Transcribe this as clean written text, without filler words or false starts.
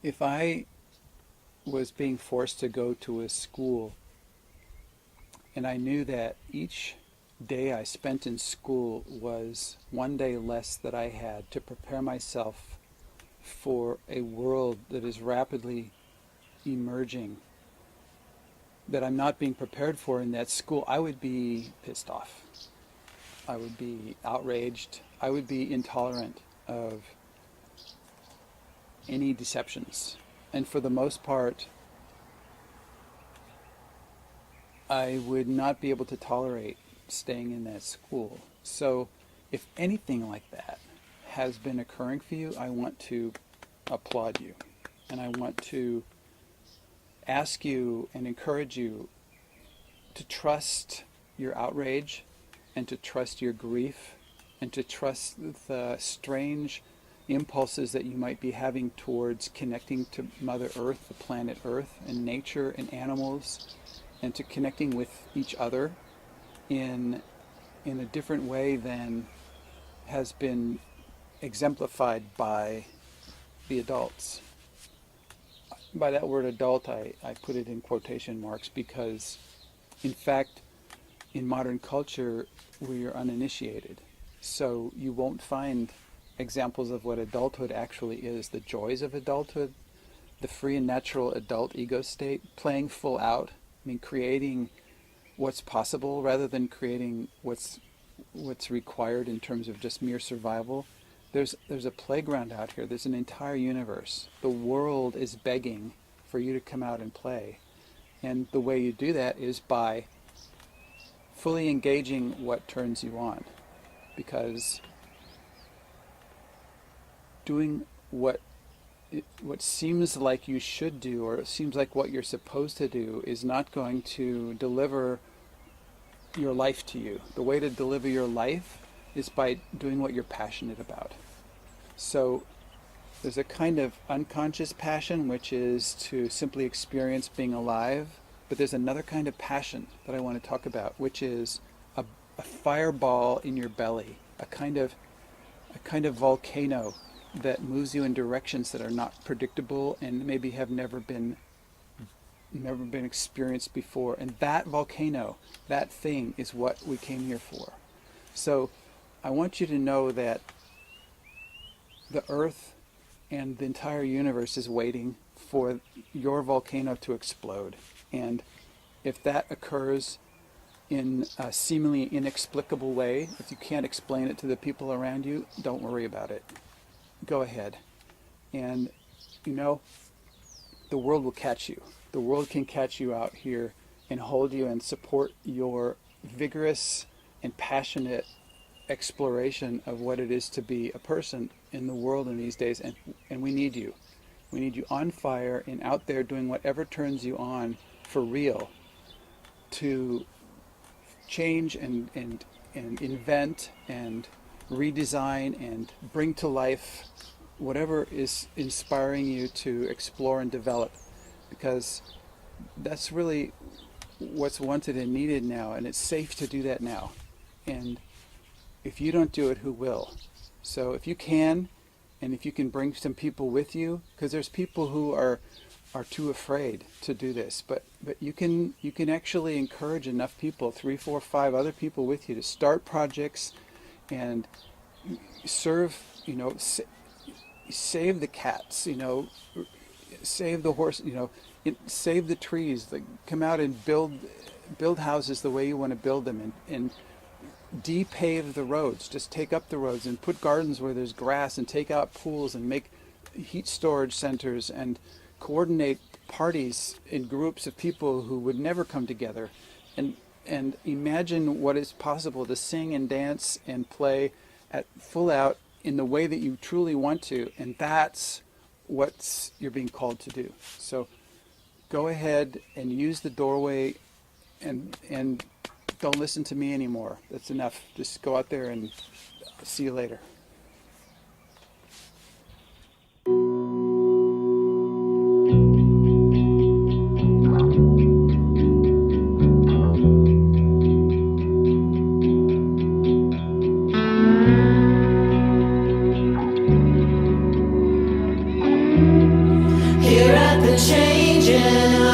If I was being forced to go to a school and I knew that each day I spent in school was one day less that I had to prepare myself for a world that is rapidly emerging, that I'm not being prepared for in that school, I would be pissed off. I would be outraged. I would be intolerant of any deceptions. And for the most part, I would not be able to tolerate staying in that school. So if anything like that has been occurring for you, I want to applaud you. And I want to ask you and encourage you to trust your outrage and to trust your grief and to trust the strange impulses that you might be having towards connecting to Mother Earth, the planet Earth, and nature and animals, and to connecting with each other in a different way than has been exemplified by the adults. By that word adult, I put it in quotation marks because, in fact, in modern culture, we are uninitiated. So you won't find examples of what adulthood actually is, the joys of adulthood, the free and natural adult ego state, playing full out, creating what's possible rather than creating what's required in terms of just mere survival. There's a playground out here. There's an entire universe. The world is begging for you to come out and play. And the way you do that is by fully engaging what turns you on. Because doing what seems like you should do, or it seems like what you're supposed to do, is not going to deliver your life to you. The way to deliver your life is by doing what you're passionate about. So there's a kind of unconscious passion, which is to simply experience being alive. But there's another kind of passion that I want to talk about, which is a fireball in your belly, a kind of volcano that moves you in directions that are not predictable and maybe have never been experienced before. And that volcano, that thing, is what we came here for. So I want you to know that the earth and the entire universe is waiting for your volcano to explode. And if that occurs in a seemingly inexplicable way, if you can't explain it to the people around you, don't worry about it. Go ahead. And, the world will catch you. The world can catch you out here and hold you and support your vigorous and passionate exploration of what it is to be a person in the world in these days. And we need you. We need you on fire and out there doing whatever turns you on for real to change and invent and redesign and bring to life whatever is inspiring you to explore and develop, because that's really what's wanted and needed now, and it's safe to do that now. And if you don't do it, who will? So if you can, and if you can bring some people with you, because there's people who are too afraid to do this, but you can actually encourage enough people, 3, 4, 5 other people with you, to start projects and serve, save the cats, save the horse, save the trees, come out and build houses the way you want to build them, and de-pave the roads. Just take up the roads and put gardens where there's grass, and take out pools and make heat storage centers, and coordinate parties in groups of people who would never come together, and imagine what is possible to sing and dance and play at full out in the way that you truly want to. And that's what you're being called to do. So go ahead and use the doorway, and don't listen to me anymore. That's enough. Just go out there, and see you later. changing